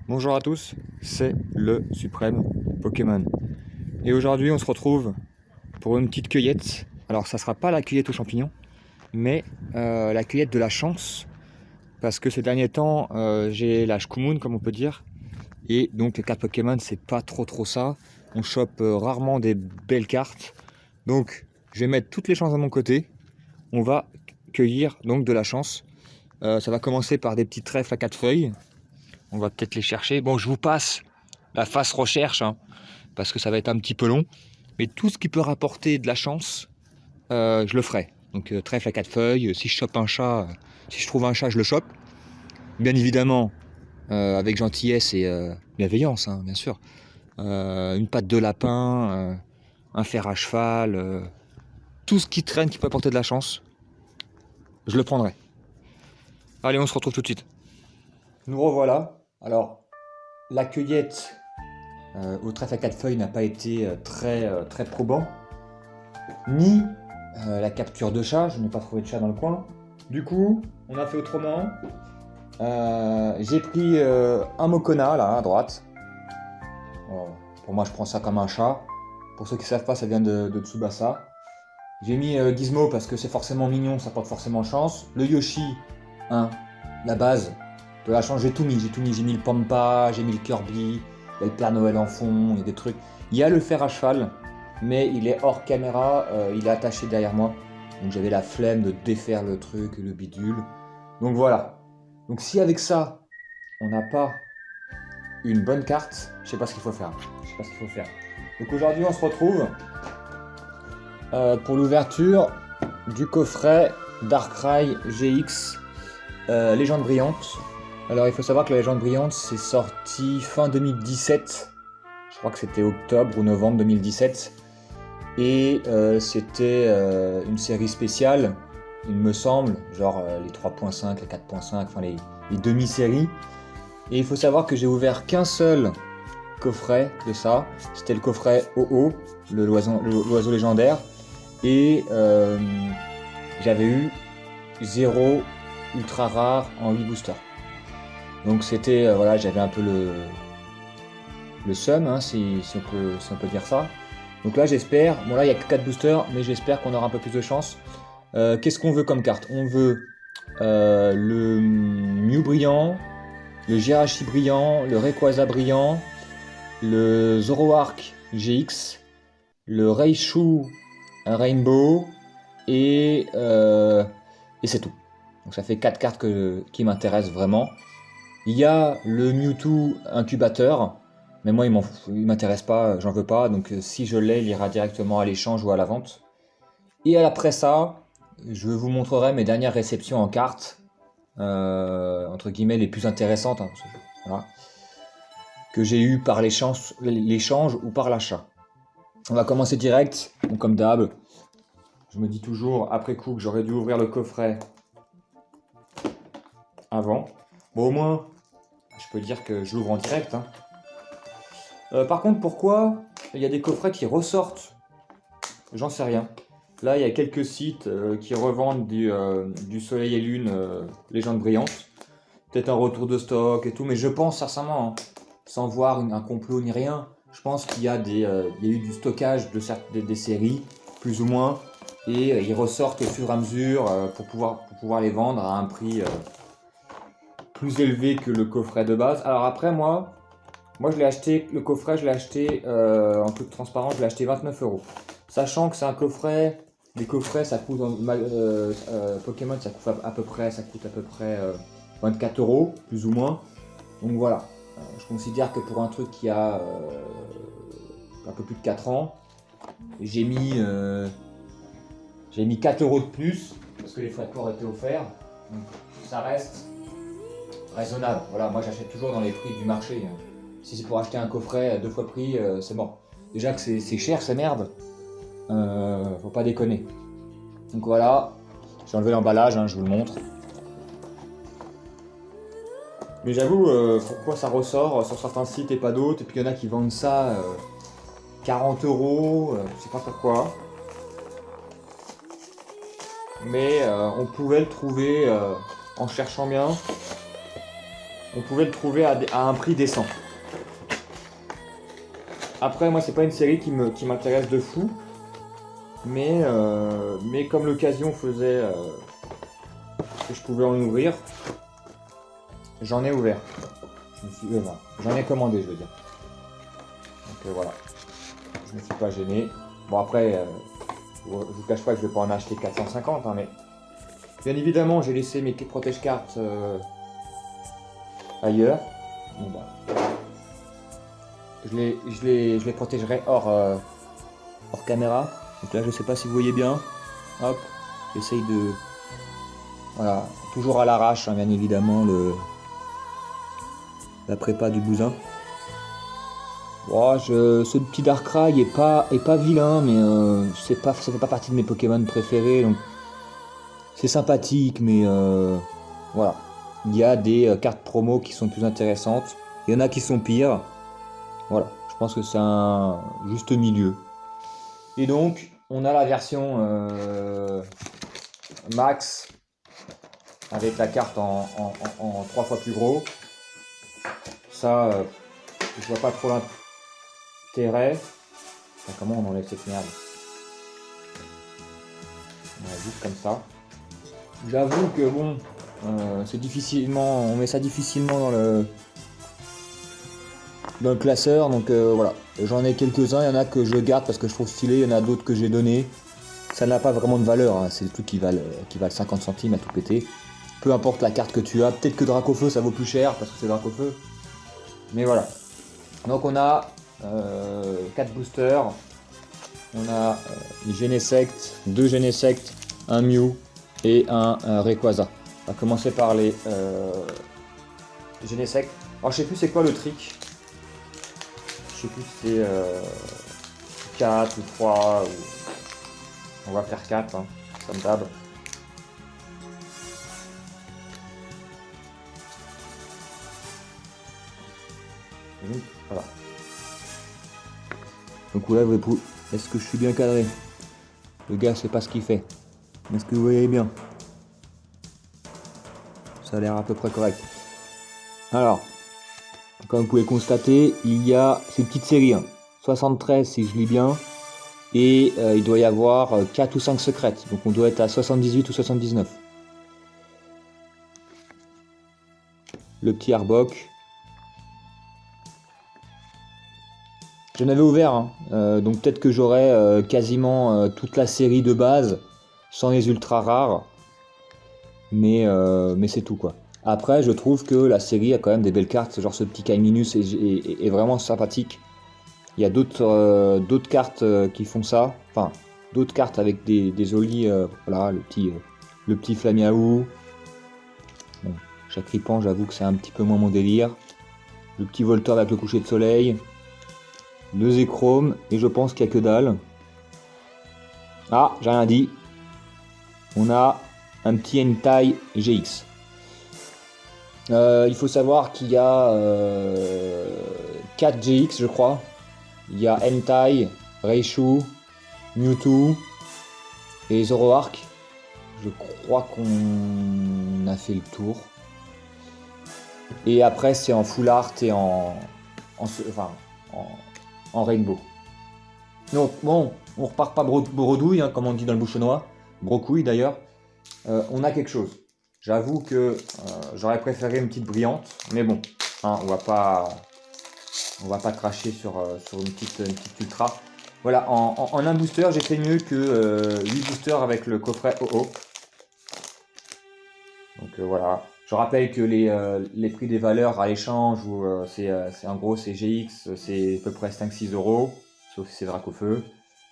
Bonjour à tous, c'est le Suprême Pokémon. Et aujourd'hui on se retrouve pour une petite cueillette. Alors ça sera pas la cueillette aux champignons, mais la cueillette de la chance. Parce que ces derniers temps, j'ai la Shkumun comme on peut dire. Et donc les cartes Pokémon c'est pas trop ça. On chope rarement des belles cartes. Donc je vais mettre toutes les chances à mon côté. On va cueillir donc de la chance. Ça va commencer par des petits trèfles à 4 feuilles. On va peut-être les chercher. Bon, je vous passe la phase recherche, hein, parce que ça va être un petit peu long. Mais tout ce qui peut rapporter de la chance, je le ferai. Donc trèfle à 4 feuilles, si je chope un chat, si je trouve un chat, je le chope. Bien évidemment, avec gentillesse et bienveillance, hein, bien sûr. Une patte de lapin, un fer à cheval, tout ce qui traîne, qui peut apporter de la chance, je le prendrai. Allez, on se retrouve tout de suite. Nous revoilà. Alors, la cueillette au trèfle à 4 feuilles n'a pas été très probant, ni la capture de chat, je n'ai pas trouvé de chat dans le coin. Du coup, on a fait autrement. J'ai pris un Mokona là à droite. Pour moi, je prends ça comme un chat. Pour ceux qui ne savent pas, ça vient de Tsubasa. J'ai mis Gizmo parce que c'est forcément mignon, ça porte forcément chance. Le Yoshi, hein, la base. De la chance, j'ai tout mis. J'ai mis le Pampa, j'ai mis le Kirby. Il y a le Père Noël en fond, il y a des trucs. Il y a le fer à cheval, mais il est hors caméra, il est attaché derrière moi. Donc j'avais la flemme de défaire le truc, le bidule. Donc voilà. Donc si avec ça, on n'a pas une bonne carte, je sais pas ce qu'il faut faire. Donc aujourd'hui, on se retrouve pour l'ouverture du coffret Darkrai GX Légende Brillante. Alors il faut savoir que la Légende Brillante c'est sorti fin 2017, je crois que c'était octobre ou novembre 2017, et c'était une série spéciale, il me semble, genre les 3.5, les 4.5, enfin les demi-séries. Et il faut savoir que j'ai ouvert qu'un seul coffret de ça, c'était le coffret OO, l'oiseau légendaire, et j'avais eu 0 ultra rare en 8 boosters. Donc c'était, voilà, j'avais un peu le seum, hein, si on peut dire ça. Donc là j'espère, bon là il n'y a que 4 boosters, mais j'espère qu'on aura un peu plus de chance. Qu'est-ce qu'on veut comme carte? On veut le Mew brillant, le Jirachi brillant, le Rayquaza brillant, le Zoroark GX, le Raichu Rainbow, et c'est tout. Donc ça fait 4 cartes qui m'intéressent vraiment. Il y a le Mewtwo incubateur, mais moi il m'intéresse pas, j'en veux pas, donc si je l'ai, il ira directement à l'échange ou à la vente. Et après ça, je vous montrerai mes dernières réceptions en cartes, entre guillemets les plus intéressantes, hein, voilà, que j'ai eu par l'échange ou par l'achat. On va commencer direct, donc comme d'hab, je me dis toujours après coup que j'aurais dû ouvrir le coffret avant. Bon, au moins, je peux dire que je l'ouvre en direct, hein. Par contre, pourquoi il y a des coffrets qui ressortent? J'en sais rien. Là, il y a quelques sites qui revendent du Soleil et Lune Légende Brillante. Peut-être un retour de stock et tout, mais je pense sincèrement, hein, sans voir un complot ni rien, je pense qu'il y a eu du stockage des séries, plus ou moins, et ils ressortent au fur et à mesure pour pouvoir les vendre à un prix plus élevé que le coffret de base. Alors après, moi je l'ai acheté, le coffret, je l'ai acheté en toute transparence, je l'ai acheté 29 €. Sachant que c'est un coffret, les coffrets ça coûte Pokémon ça coûte à peu près 24 €, plus ou moins. Donc voilà, je considère que pour un truc qui a un peu plus de 4 ans, j'ai mis 4 € de plus, parce que les frais de port étaient offerts. Donc ça reste raisonnable. Voilà, moi j'achète toujours dans les prix du marché. Si c'est pour acheter un coffret 2 fois prix, c'est mort. Déjà que c'est cher, c'est merde. Faut pas déconner. Donc voilà, j'ai enlevé l'emballage, hein, je vous le montre. Mais j'avoue, pourquoi ça ressort sur certains sites et pas d'autres, et puis il y en a qui vendent ça 40 €, je sais pas pourquoi. Mais on pouvait le trouver en cherchant bien. on pouvait le trouver à un prix décent. Après, moi, c'est pas une série qui m'intéresse de fou, mais comme l'occasion faisait que je pouvais en ouvrir, j'en ai ouvert. J'en ai commandé, je veux dire. Donc voilà, je me suis pas gêné. Bon après, je vous cache pas que je vais pas en acheter 450, hein, mais bien évidemment, j'ai laissé mes protège-cartes ailleurs. Bon, bah, je les protégerai hors caméra. Donc là, je sais pas si vous voyez bien. Hop, j'essaye de... Voilà, toujours à l'arrache, hein, bien évidemment, la prépa du bousin. Oh, ce petit Darkrai est pas vilain, mais ça fait pas partie de mes Pokémon préférés, donc c'est sympathique, mais voilà. Il y a des cartes promo qui sont plus intéressantes, il y en a qui sont pires. Voilà, je pense que c'est un juste milieu. Et donc, on a la version Max avec la carte en 3 fois plus gros. Ça, je vois pas trop l'intérêt. Enfin, comment on enlève cette merde? Ouais, juste comme ça. J'avoue que bon, c'est difficilement, on met ça difficilement dans le classeur, donc voilà. J'en ai quelques-uns, il y en a que je garde parce que je trouve stylé, il y en a d'autres que j'ai donné. Ça n'a pas vraiment de valeur, hein. C'est des trucs qui valent 50 centimes à tout péter. Peu importe la carte que tu as, peut-être que Dracofeu ça vaut plus cher parce que c'est Dracofeu. Mais voilà. Donc on a 4 boosters. On a Genesect, 2 Genesect, un Mew et un Rayquaza. On va commencer par les Genesect. Alors je sais plus c'est quoi le trick. Je sais plus si c'est 4 ou 3 ou... On va faire 4, hein, comme d'hab. Voilà. Donc là, est-ce que je suis bien cadré? Le gars sait pas ce qu'il fait. Est-ce que vous voyez bien? Ça a l'air à peu près correct. Alors, comme vous pouvez constater, il y a ces petites séries. Hein. 73 si je lis bien. Et il doit y avoir 4 ou 5 secrètes. Donc on doit être à 78 ou 79. Le petit Arbok. J'en avais ouvert, hein. Donc peut-être que j'aurai quasiment toute la série de base, sans les ultra rares. Mais c'est tout quoi. Après, je trouve que la série a quand même des belles cartes. Genre ce petit Kaiminus est vraiment sympathique. Il y a d'autres cartes qui font ça. Enfin, d'autres cartes avec des jolis... voilà, le petit Flamiaou. Bon, Chacripan, j'avoue que c'est un petit peu moins mon délire. Le petit Volteur avec le coucher de soleil. Le Zekrom. Et je pense qu'il n'y a que dalle. Ah, j'ai rien dit. On a un petit Entei GX. Il faut savoir qu'il y a 4 GX, je crois. Il y a Entei, Raichu, Mewtwo et Zoroark. Je crois qu'on a fait le tour. Et après, c'est en full art et en rainbow. Donc, bon, on repart pas bredouille, hein, comme on dit dans le bouchonnois. Brocouille d'ailleurs. On a quelque chose. J'avoue que j'aurais préféré une petite brillante. Mais bon, hein, on va pas cracher sur une petite ultra. Voilà, en un booster, j'ai fait mieux que 8 boosters avec le coffret OO. Donc voilà. Je rappelle que les prix des valeurs à l'échange, c'est en gros c'est GX, c'est à peu près 5-6 euros, sauf si c'est Dracofeu,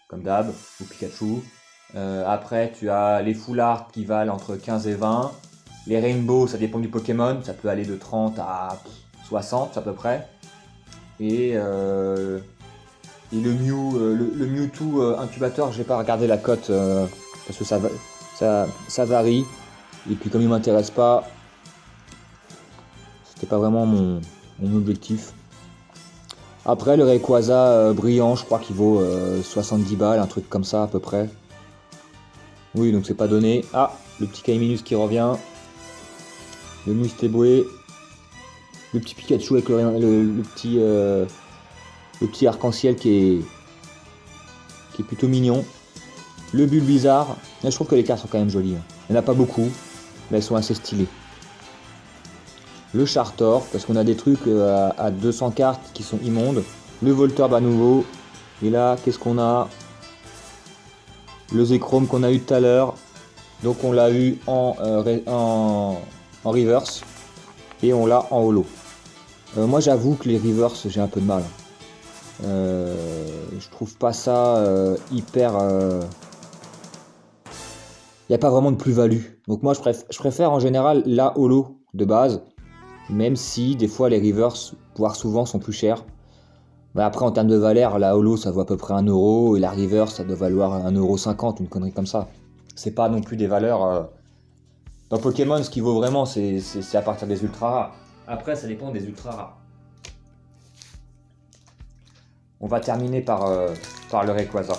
comme d'hab, ou Pikachu. Après, tu as les full art qui valent entre 15 et 20. Les rainbow, ça dépend du Pokémon, ça peut aller de 30 à 60 à peu près. Et le Mewtwo incubateur, j'ai pas regardé la cote parce que ça varie. Et puis comme il m'intéresse pas, c'était pas vraiment mon objectif. Après le Rayquaza brillant, je crois qu'il vaut 70 balles, un truc comme ça à peu près. Oui, donc c'est pas donné. Ah, le petit Kaiminus qui revient. Le Mustéboué. Le petit Pikachu avec le petit arc-en-ciel qui est plutôt mignon. Le Bulbizarre. Là, je trouve que les cartes sont quand même jolies. Il n'y en a pas beaucoup, mais elles sont assez stylées. Le Chartor, parce qu'on a des trucs à 200 cartes qui sont immondes. Le Voltorb à nouveau. Et là, qu'est-ce qu'on a? Le Zekrom qu'on a eu tout à l'heure. Donc on l'a eu en reverse. Et on l'a en holo. Moi j'avoue que les reverse, j'ai un peu de mal. Je trouve pas ça hyper... Il n'y a pas vraiment de plus-value. Donc moi je préfère en général la holo de base. Même si des fois les reverse, voire souvent, sont plus chers. Mais après en termes de valeur, la holo ça vaut à peu près 1€. Et la reverse ça doit valoir 1,50€, une connerie comme ça. C'est pas non plus des valeurs... Dans Pokémon, ce qui vaut vraiment, c'est à partir des ultra rares. Après, ça dépend des ultra rares. On va terminer par le Rayquaza.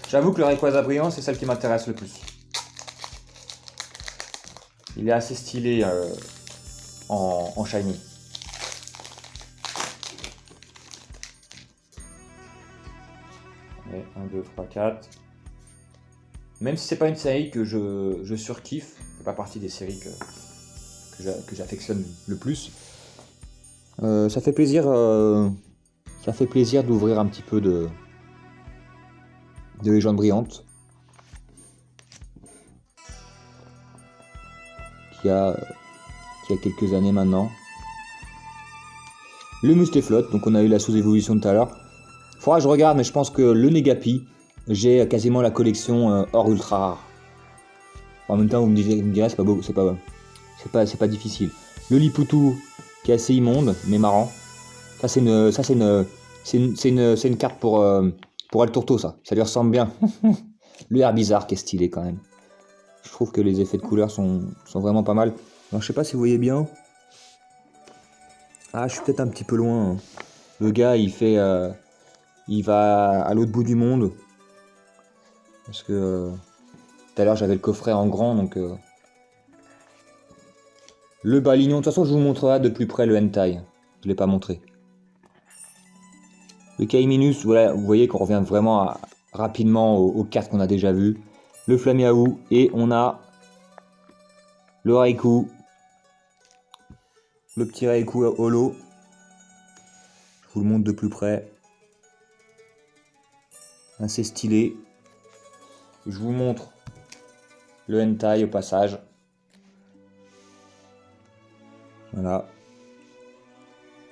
J'avoue que le Rayquaza brillant, c'est celle qui m'intéresse le plus. Il est assez stylé en shiny. Allez, 1, 2, 3, 4. Même si c'est pas une série que je surkiffe, c'est pas partie des séries que j'affectionne le plus. Ça fait plaisir d'ouvrir un petit peu de légendes brillantes. Qui a quelques années maintenant. Le Mustaflot, donc on a eu la sous-évolution tout à l'heure. Faudra que je regarde, mais je pense que le Negapi, j'ai quasiment la collection hors ultra rare. En même temps, vous me direz, c'est pas beau, c'est pas difficile. Le Liputu, qui est assez immonde, mais marrant. Ça, c'est une carte pour El Tourteau, ça. Ça lui ressemble bien. Le Herbizarre, qui est stylé quand même. Je trouve que les effets de couleur sont vraiment pas mal. Alors, je sais pas si vous voyez bien. Ah, je suis peut-être un petit peu loin. Le gars, il va à l'autre bout du monde. Parce que tout à l'heure, j'avais le coffret en grand, donc... Le Balignon, de toute façon, je vous montrerai de plus près le hentai. Je ne l'ai pas montré. Le Kaiminus, voilà, vous voyez qu'on revient vraiment rapidement aux cartes qu'on a déjà vues. Le Flamiaou, et on a le Raikou. Le petit Raikou holo. Je vous le montre de plus près. Assez stylé. Je vous montre le hentai au passage. Voilà.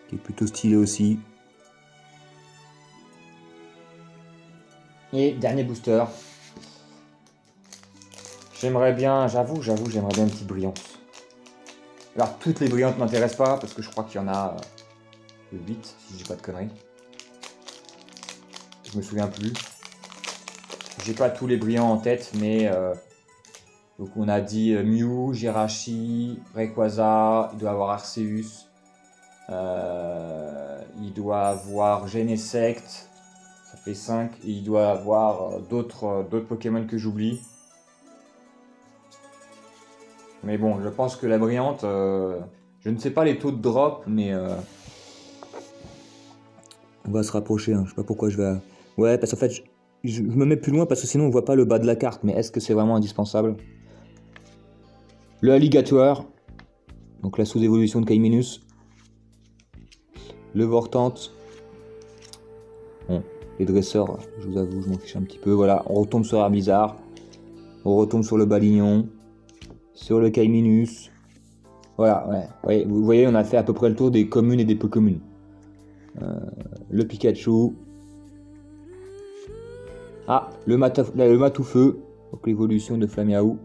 Qui est plutôt stylé aussi. Et dernier booster. J'aimerais bien, j'avoue, j'aimerais bien une petite brillante. Alors toutes les brillantes ne m'intéressent pas parce que je crois qu'il y en a 8 si je dis pas de conneries. Je me souviens plus. J'ai pas tous les brillants en tête, mais donc on a dit Mew, Jirachi, Rayquaza, il doit avoir Arceus, il doit avoir Genesect, ça fait 5, et il doit avoir d'autres Pokémon que j'oublie. Mais bon, je pense que la brillante, je ne sais pas les taux de drop, mais on va se rapprocher, hein. Je sais pas pourquoi je vais... Ouais, parce qu'en fait, je me mets plus loin parce que sinon on voit pas le bas de la carte, mais est-ce que c'est vraiment indispensable? Le Alligator, donc la sous-évolution de Kaiminus. Le Vortante. Bon, les dresseurs, je vous avoue, je m'en fiche un petit peu. Voilà, on retombe sur Herbizarre. On retombe sur le Balignon. Sur le Kaiminus. Voilà, ouais. Vous voyez, on a fait à peu près le tour des communes et des peu communes. Le Pikachu. Ah, le Matoufeu. Donc l'évolution de Flamiaou.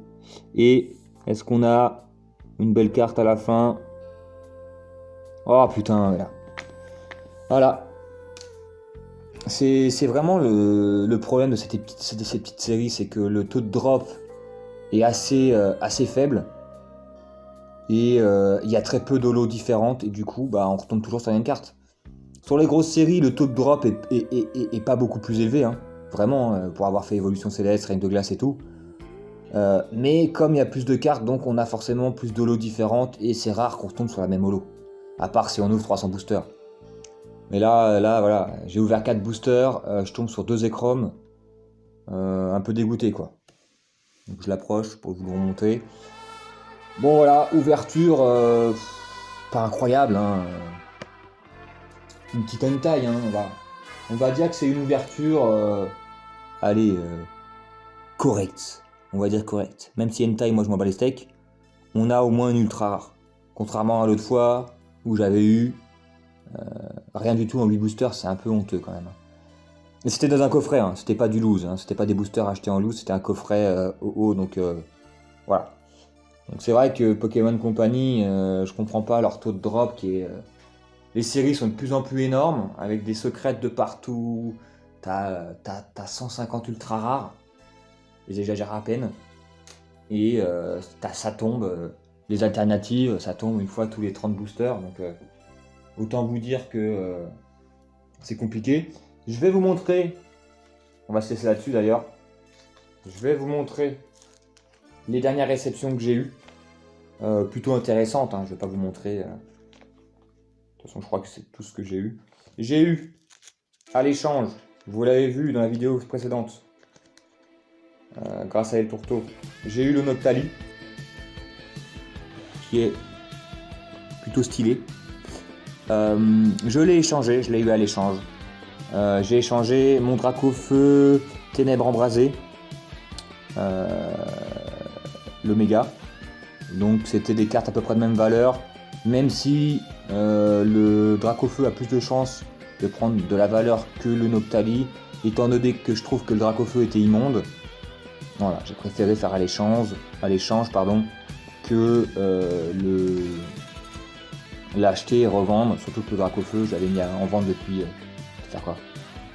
Et est-ce qu'on a une belle carte à la fin? Oh putain, voilà. Voilà. C'est vraiment le problème de ces petites séries, c'est que le taux de drop est assez faible. Et il y a très peu d'holos différentes, et du coup, bah, on retombe toujours sur la même carte. Sur les grosses séries, le taux de drop est pas beaucoup plus élevé, hein. Vraiment, pour avoir fait Évolution Céleste, Règne de Glace et tout. Mais comme il y a plus de cartes, donc on a forcément plus d'holos différentes, et c'est rare qu'on retombe sur la même holo. À part si on ouvre 300 boosters. Mais là voilà, j'ai ouvert 4 boosters, je tombe sur 2 échromes, un peu dégoûté quoi. Donc je l'approche pour vous le remonter. Bon voilà, ouverture pas incroyable, hein. Une petite hentai, hein, on va dire que c'est une ouverture, allez, correcte. On va dire correcte. Même si hentai, moi je m'en bats les steaks, on a au moins une ultra rare. Contrairement à l'autre fois où j'avais eu rien du tout en 8 boosters, c'est un peu honteux quand même. Et c'était dans un coffret, hein, c'était pas du loose, hein, c'était pas des boosters achetés en loose, c'était un coffret OO, donc voilà. Donc c'est vrai que Pokémon Company, je comprends pas leur taux de drop qui est... les séries sont de plus en plus énormes, avec des secrètes de partout, t'as 150 ultra rares, j'exagère à peine, et ça tombe, les alternatives, ça tombe une fois tous les 30 boosters, donc autant vous dire que c'est compliqué. Je vais vous montrer, on va se laisser là-dessus d'ailleurs, je vais vous montrer les dernières réceptions que j'ai eues, plutôt intéressantes, hein, je vais pas vous montrer, de toute façon je crois que c'est tout ce que j'ai eu. J'ai eu, à l'échange, vous l'avez vu dans la vidéo précédente, grâce à El Tourteau, j'ai eu le Noctali, qui est plutôt stylé. Je l'ai échangé, je l'ai eu à l'échange. J'ai échangé mon Dracofeu Ténèbres Embrasées, le méga. Donc c'était des cartes à peu près de même valeur, même si le Dracofeu a plus de chances de prendre de la valeur que le Noctali, étant donné que je trouve que le Dracofeu était immonde. Voilà, j'ai préféré faire à l'échange, que l'acheter et revendre, surtout que le Dracofeu, j'avais mis en vente depuis, ça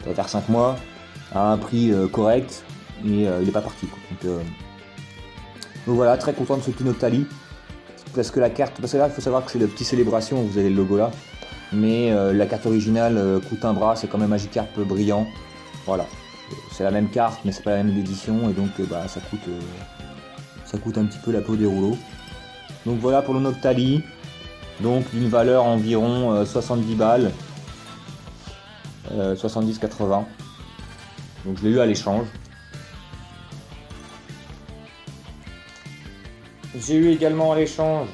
va faire 5 mois, à un prix correct, et il n'est pas parti, quoi. Donc voilà, très content de ce petit Noctali, parce que là il faut savoir que c'est le petit Célébration, vous avez le logo là, mais la carte originale coûte un bras, c'est quand même Magikarp brillant, voilà. C'est la même carte, mais c'est pas la même édition, et donc ça coûte un petit peu la peau des rouleaux. Donc voilà pour le Noctali, donc d'une valeur environ 70 balles, 70-80. Donc je l'ai eu à l'échange. J'ai eu également à l'échange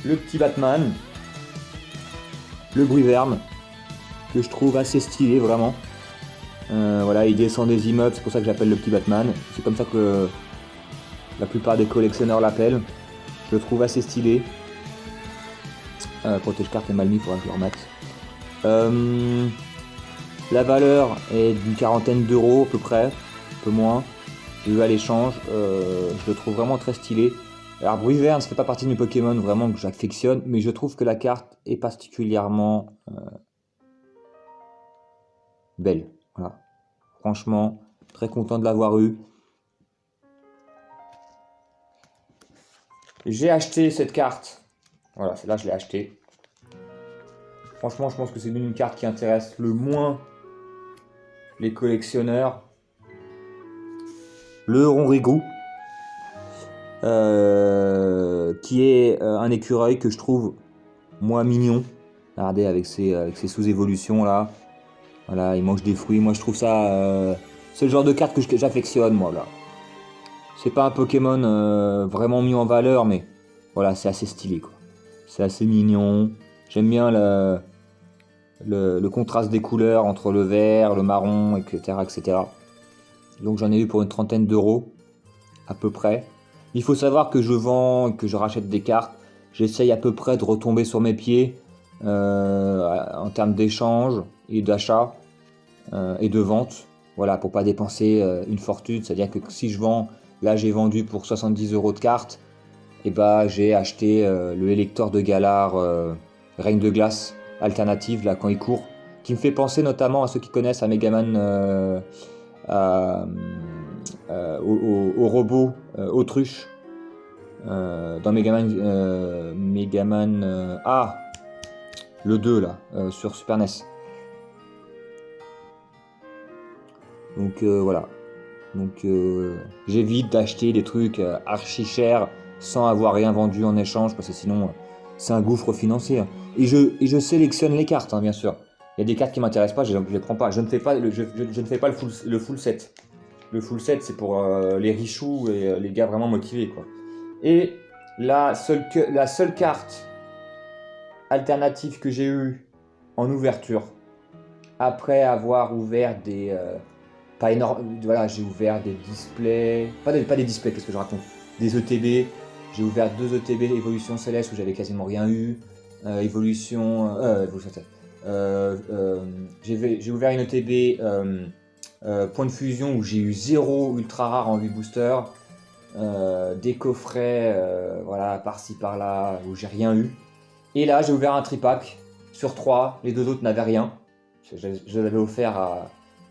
le petit Batman, le Bruiverme, que je trouve assez stylé vraiment. Voilà, il descend des immeubles, c'est pour ça que j'appelle le petit Batman. C'est comme ça que la plupart des collectionneurs l'appellent. Je le trouve assez stylé. Protège carte est mal mis, il faudra que je le remette. La valeur est d'une quarantaine d'euros à peu près, un peu moins. J'ai eu à l'échange, je le trouve vraiment très stylé. Alors Bruiverne, ça fait pas partie de mes Pokémon vraiment que j'affectionne, mais je trouve que la carte est particulièrement belle. Voilà. Franchement, très content de l'avoir eu. J'ai acheté cette carte. Voilà, celle-là je l'ai achetée. Franchement, je pense que c'est une carte qui intéresse le moins les collectionneurs. Le Ronrigout, qui est un écureuil que je trouve moi mignon. Regardez avec ses sous-évolutions là. Voilà, il mange des fruits. Moi je trouve ça... c'est le genre de carte que j'affectionne moi là. C'est pas un Pokémon vraiment mis en valeur, mais voilà, c'est assez stylé quoi. C'est assez mignon. J'aime bien le contraste des couleurs entre le vert, le marron, etc. etc. Donc j'en ai eu pour une trentaine d'euros à peu près. Il faut savoir que je vends, que je rachète des cartes. J'essaye à peu près de retomber sur mes pieds en termes d'échange et d'achat et de vente. Voilà, pour pas dépenser une fortune. C'est-à-dire que si je vends, là j'ai vendu pour 70 euros de cartes, et bah j'ai acheté le Elector de Galar Règne de Glace alternative là quand il court, qui me fait penser notamment à ceux qui connaissent à Megaman, au robot autruche dans Megaman le 2 là sur Super NES. Donc voilà, Donc j'évite d'acheter des trucs archi chers sans avoir rien vendu en échange parce que sinon c'est un gouffre financier. Et je sélectionne les cartes, hein, bien sûr. Il y a des cartes qui m'intéressent pas, je les prends pas. Je ne fais pas le full set. Le full set, c'est pour les richoux et les gars vraiment motivés, quoi. Et la seule carte alternative que j'ai eue en ouverture, après avoir ouvert des... pas énorme, voilà, j'ai ouvert des displays... Pas des displays, qu'est-ce que je raconte? Des ETB. J'ai ouvert 2 ETB Évolution Céleste où j'avais quasiment rien eu. J'ai ouvert une ETB Point de Fusion où j'ai eu 0 ultra rare en 8 boosters. Des coffrets, voilà, par-ci par-là, où j'ai rien eu. Et là, j'ai ouvert un tripack sur 3. Les 2 autres n'avaient rien. Je l'avais offert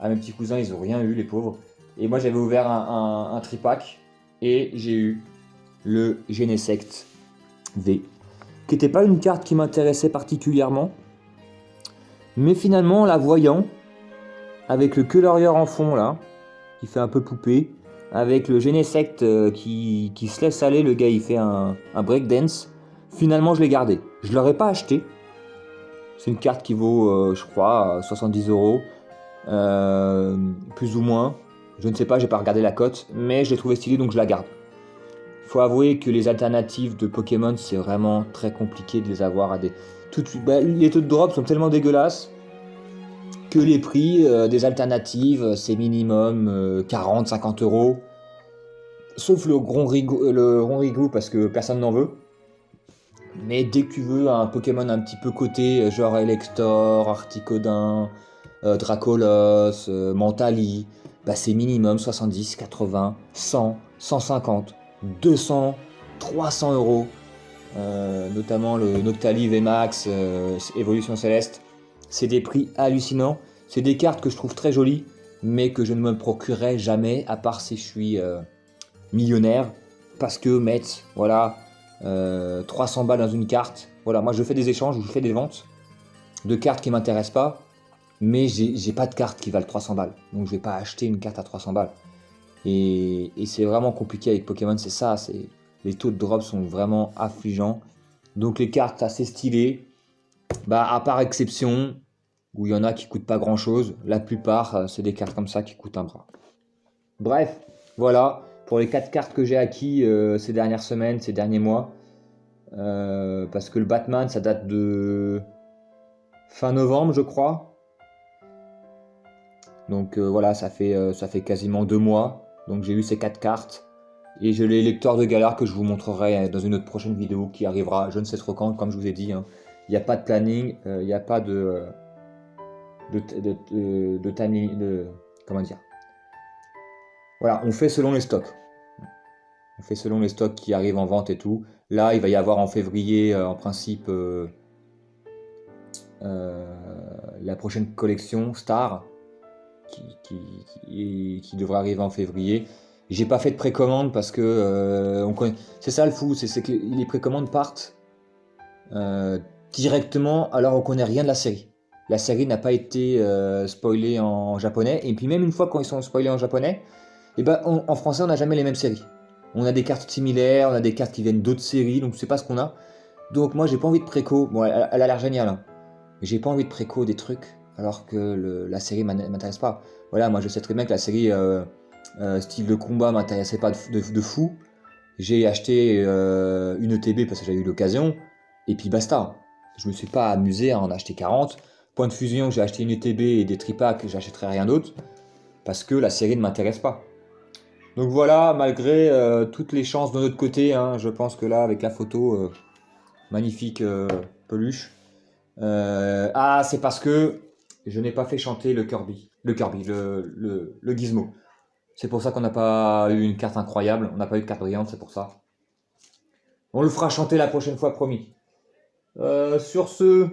à mes petits cousins, ils n'ont rien eu, les pauvres. Et moi, j'avais ouvert un tripack et j'ai eu le Genesect V, qui n'était pas une carte qui m'intéressait particulièrement, mais finalement, en la voyant, avec le Colorier en fond là, qui fait un peu poupée, avec le Genesect qui se laisse aller, le gars il fait un breakdance, finalement je l'ai gardé. Je ne l'aurais pas acheté, c'est une carte qui vaut, je crois, 70 €, plus ou moins, je ne sais pas, j'ai pas regardé la cote, mais je l'ai trouvé stylé donc je la garde. Faut avouer que les alternatives de Pokémon, c'est vraiment très compliqué de les avoir à des... les taux de drop sont tellement dégueulasses que les prix des alternatives, c'est minimum 40-50 €. Sauf le rond rigou parce que personne n'en veut. Mais dès que tu veux un Pokémon un petit peu coté, genre Elector, Articodin, Dracolos, Mentali, bah c'est minimum 70, 80, 100, 150, 200, 300 €. Notamment le Noctali VMAX, Évolution Céleste. C'est des prix hallucinants. C'est des cartes que je trouve très jolies, mais que je ne me procurerai jamais, à part si je suis millionnaire. Parce que mettre, voilà, 300 balles dans une carte. Voilà, moi je fais des échanges ou je fais des ventes de cartes qui m'intéressent pas, mais j'ai pas de cartes qui valent 300 balles. Donc je vais pas acheter une carte à 300 balles. Et c'est vraiment compliqué avec Pokémon, c'est ça, les taux de drop sont vraiment affligeants. Donc les cartes assez stylées, bah à part exception, où il y en a qui coûtent pas grand chose, la plupart c'est des cartes comme ça qui coûtent un bras. Bref, voilà, pour les 4 cartes que j'ai acquis ces dernières semaines, ces derniers mois, parce que le Batman ça date de fin novembre je crois. Donc voilà, ça fait quasiment 2 mois. Donc j'ai eu ces 4 cartes. Et j'ai les lecteurs de Galar que je vous montrerai dans une autre prochaine vidéo qui arrivera, je ne sais trop quand, comme je vous ai dit. Hein. Il n'y a pas de planning, il n'y a pas de timing, comment dire. Voilà, on fait selon les stocks. On fait selon les stocks qui arrivent en vente et tout. Là, il va y avoir en février, en principe, la prochaine collection Star qui devrait arriver en février. J'ai pas fait de précommande parce que c'est ça le fou, c'est que les précommandes partent directement alors on connaît rien de la série. La série n'a pas été spoilée en japonais, et puis même une fois quand ils sont spoilés en japonais, et ben en français on n'a jamais les mêmes séries. On a des cartes similaires, on a des cartes qui viennent d'autres séries, donc je sais pas ce qu'on a. Donc moi j'ai pas envie de préco, bon elle a l'air géniale, hein. Mais j'ai pas envie de préco des trucs alors que la série m'intéresse pas. Voilà, moi je sais très bien que la série style de combat m'intéressait pas de fou. J'ai acheté une ETB parce que j'avais eu l'occasion, et puis basta. Je me suis pas amusé à en acheter 40. Point de fusion, j'ai acheté une ETB et des tripacks, j'achèterai rien d'autre parce que la série ne m'intéresse pas. Donc voilà, malgré toutes les chances de notre côté, hein, je pense que là, avec la photo, magnifique peluche. C'est parce que je n'ai pas fait chanter le Gizmo. C'est pour ça qu'on n'a pas eu une carte incroyable, on n'a pas eu de carte brillante, c'est pour ça. On le fera chanter la prochaine fois, promis. Sur ce,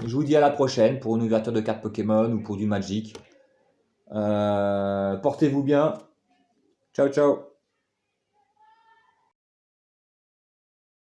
je vous dis à la prochaine pour une ouverture de cartes Pokémon ou pour du Magic. Portez-vous bien. Ciao, ciao.